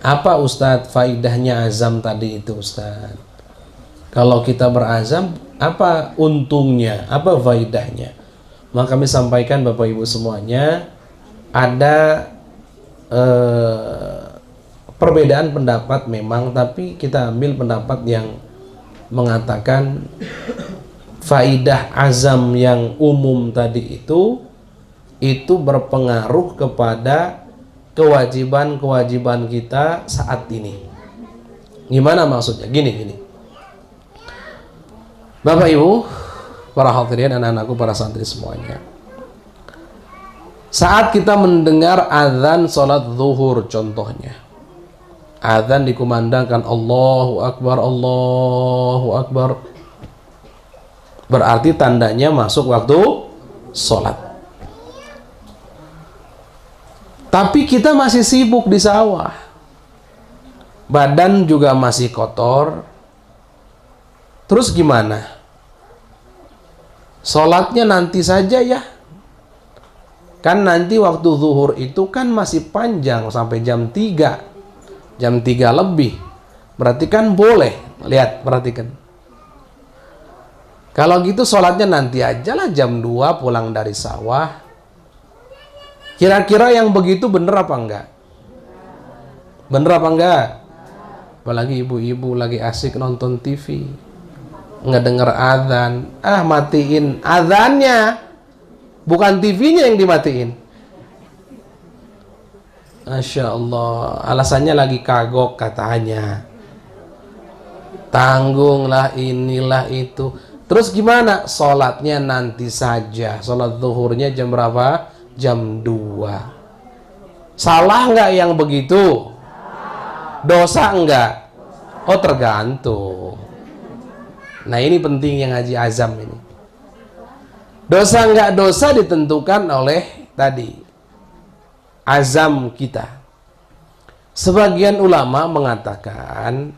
Apa Ustadz faidahnya azam tadi itu Ustadz? Kalau kita berazam, apa untungnya? Apa faidahnya? Maka kami sampaikan Bapak Ibu semuanya, ada perbedaan pendapat memang, tapi kita ambil pendapat yang mengatakan faidah azam yang umum tadi itu berpengaruh kepada kewajiban-kewajiban kita saat ini. Gimana maksudnya? Gini. Bapak Ibu, para hadirin, anak-anakku, para santri semuanya. Saat kita mendengar azan sholat zuhur contohnya. Azan dikumandangkan Allahu Akbar, Allahu Akbar. Berarti tandanya masuk waktu sholat. Tapi kita masih sibuk di sawah, badan juga masih kotor. Terus gimana? Sholatnya nanti saja ya. Kan nanti waktu zuhur itu kan masih panjang sampai jam 3. Jam 3 lebih. Berarti kan boleh. Lihat, perhatikan. Kalau gitu sholatnya nanti aja lah jam 2 pulang dari sawah. Kira-kira yang begitu bener apa enggak? Bener apa enggak? Apalagi ibu-ibu lagi asik nonton TV, ngedenger azan, matiin azannya, bukan TV-nya yang dimatiin. Masya Allah, alasannya lagi kagok katanya. Tanggunglah inilah itu. Terus gimana? Sholatnya nanti saja. Sholat zuhurnya jam berapa? Jam 2. Salah nggak yang begitu? Dosa enggak? Oh, tergantung. Nah, ini penting yang ngaji azam ini. Dosa enggak dosa ditentukan oleh tadi azam kita. Sebagian ulama mengatakan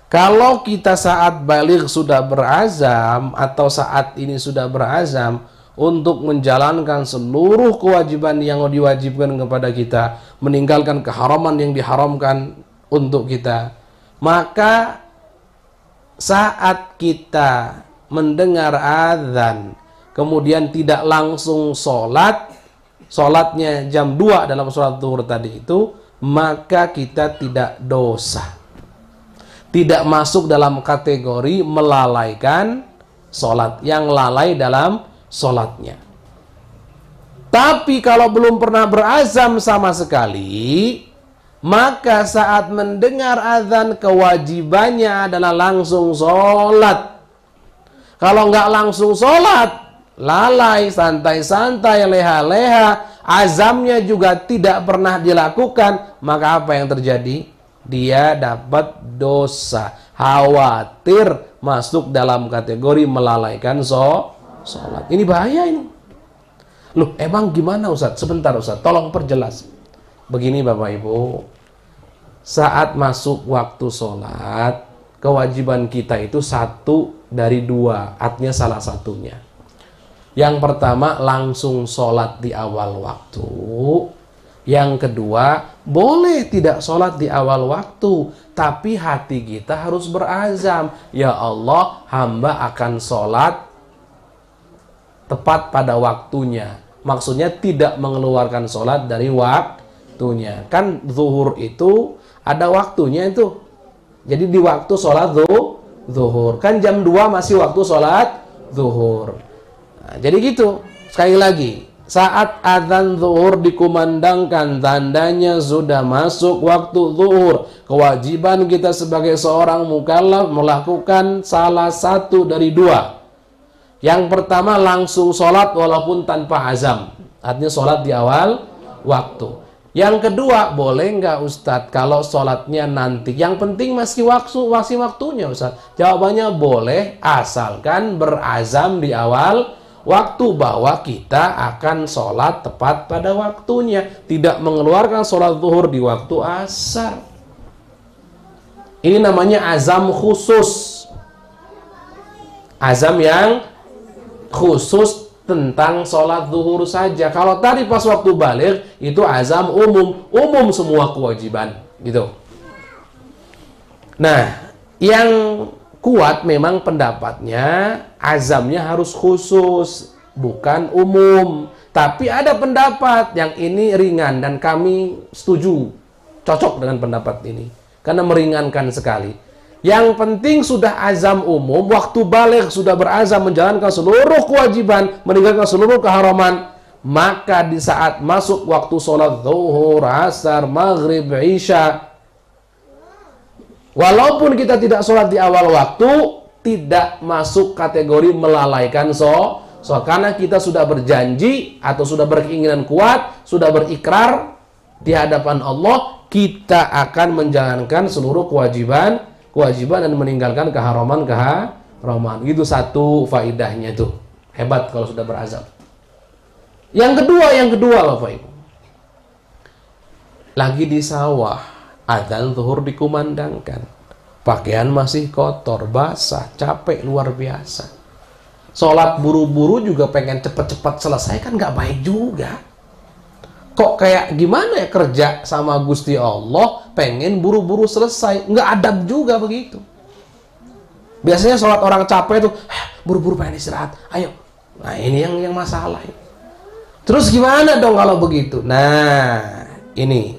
kalau kita saat baligh sudah berazam atau saat ini sudah berazam untuk menjalankan seluruh kewajiban yang diwajibkan kepada kita, meninggalkan keharaman yang diharamkan untuk kita, maka saat kita mendengar azan kemudian tidak langsung sholatnya jam 2 dalam sholat zuhur tadi itu, maka kita tidak dosa, tidak masuk dalam kategori melalaikan sholat, yang lalai dalam sholatnya. Tapi kalau belum pernah berazam sama sekali, maka saat mendengar azan kewajibannya adalah langsung sholat. Kalau nggak langsung sholat, lalai, santai-santai, leha-leha, azamnya juga tidak pernah dilakukan, maka apa yang terjadi? Dia dapat dosa, khawatir masuk dalam kategori melalaikan sholat. Ini bahaya ini. Loh, emang gimana Ustaz? Sebentar Ustaz, tolong perjelas. Begini Bapak Ibu, saat masuk waktu sholat, kewajiban kita itu 1 dari 2, artinya salah satunya. Yang pertama, langsung sholat di awal waktu. Yang kedua, boleh tidak sholat di awal waktu, tapi hati kita harus berazam, ya Allah, hamba akan sholat tepat pada waktunya. Maksudnya tidak mengeluarkan sholat dari waktunya. Kan zuhur itu ada waktunya itu. Jadi di waktu sholat zuhur. Kan jam 2 masih waktu sholat zuhur. Nah, jadi gitu. Sekali lagi, saat adzan zuhur dikumandangkan, tandanya sudah masuk waktu zuhur. Kewajiban kita sebagai seorang mukallaf melakukan salah satu dari 2. Yang pertama, langsung sholat walaupun tanpa azam, artinya sholat di awal waktu. Yang kedua, boleh nggak Ustadz kalau sholatnya nanti? Yang penting masih waktunya Ustadz. Jawabannya boleh, asalkan berazam di awal waktu bahwa kita akan sholat tepat pada waktunya, tidak mengeluarkan sholat zuhur di waktu asar. Ini namanya azam khusus. Azam yang khusus tentang sholat zuhur saja. Kalau tadi pas waktu balik itu azam umum semua kewajiban gitu. Nah, yang kuat memang pendapatnya azamnya harus khusus, bukan umum. Tapi ada pendapat yang ini ringan dan kami setuju, cocok dengan pendapat ini karena meringankan sekali. Yang penting sudah azam umum, waktu balik sudah berazam menjalankan seluruh kewajiban, meninggalkan seluruh keharaman, maka di saat masuk waktu sholat zuhur, asar, maghrib, isya, walaupun kita tidak sholat di awal waktu, tidak masuk kategori melalaikan karena kita sudah berjanji atau sudah berkeinginan kuat, sudah berikrar di hadapan Allah, kita akan menjalankan seluruh kewajiban dan meninggalkan keharaman. Itu satu faidahnya tuh. Hebat kalau sudah berazam. Yang kedua Bapak Ibu. Lagi di sawah, adzan zuhur dikumandangkan. Pakaian masih kotor, basah, capek luar biasa. Sholat buru-buru juga pengen cepet-cepet selesai, kan nggak baik juga. Kok kayak gimana ya kerja sama Gusti Allah pengen buru-buru selesai, nggak adab juga begitu. Biasanya sholat orang capek tuh buru-buru pengen istirahat, ayo. Nah ini yang masalah. Terus gimana dong kalau begitu? Nah ini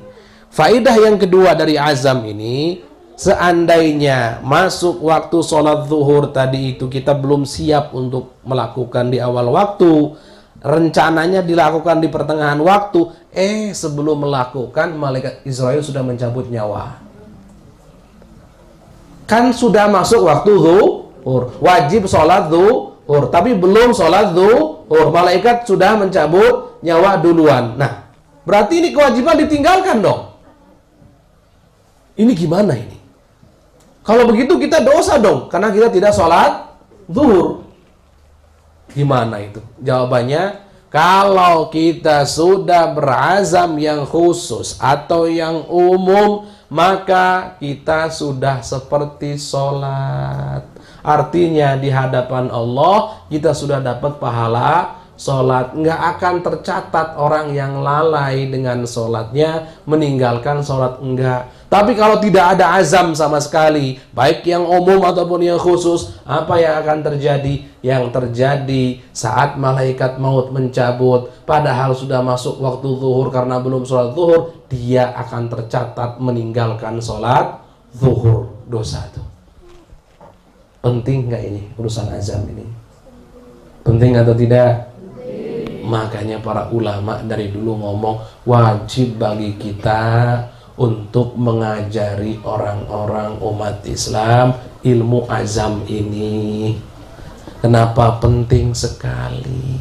faidah yang kedua dari azam ini. Seandainya masuk waktu sholat zuhur tadi itu kita belum siap untuk melakukan di awal waktu, rencananya dilakukan di pertengahan waktu, sebelum melakukan malaikat Israel sudah mencabut nyawa. Kan sudah masuk waktu zuhur, wajib sholat zuhur, tapi belum sholat zuhur, malaikat sudah mencabut nyawa duluan. Nah, berarti ini kewajiban ditinggalkan dong. Ini gimana ini? Kalau begitu kita dosa dong, karena kita tidak sholat zuhur. Gimana itu? Jawabannya, kalau kita sudah berazam yang khusus atau yang umum, maka kita sudah seperti sholat. Artinya di hadapan Allah kita sudah dapat pahala sholat. Nggak akan tercatat orang yang lalai dengan sholatnya, meninggalkan sholat, enggak. Tapi kalau tidak ada azam sama sekali, baik yang umum ataupun yang khusus, apa yang akan terjadi? Yang terjadi saat malaikat maut mencabut, padahal sudah masuk waktu zuhur karena belum sholat zuhur, dia akan tercatat meninggalkan sholat zuhur. Dosa itu. Penting nggak ini urusan azam ini? Penting atau tidak? Makanya para ulama dari dulu ngomong, wajib bagi kita untuk mengajari orang-orang umat Islam ilmu azam ini. Kenapa penting sekali?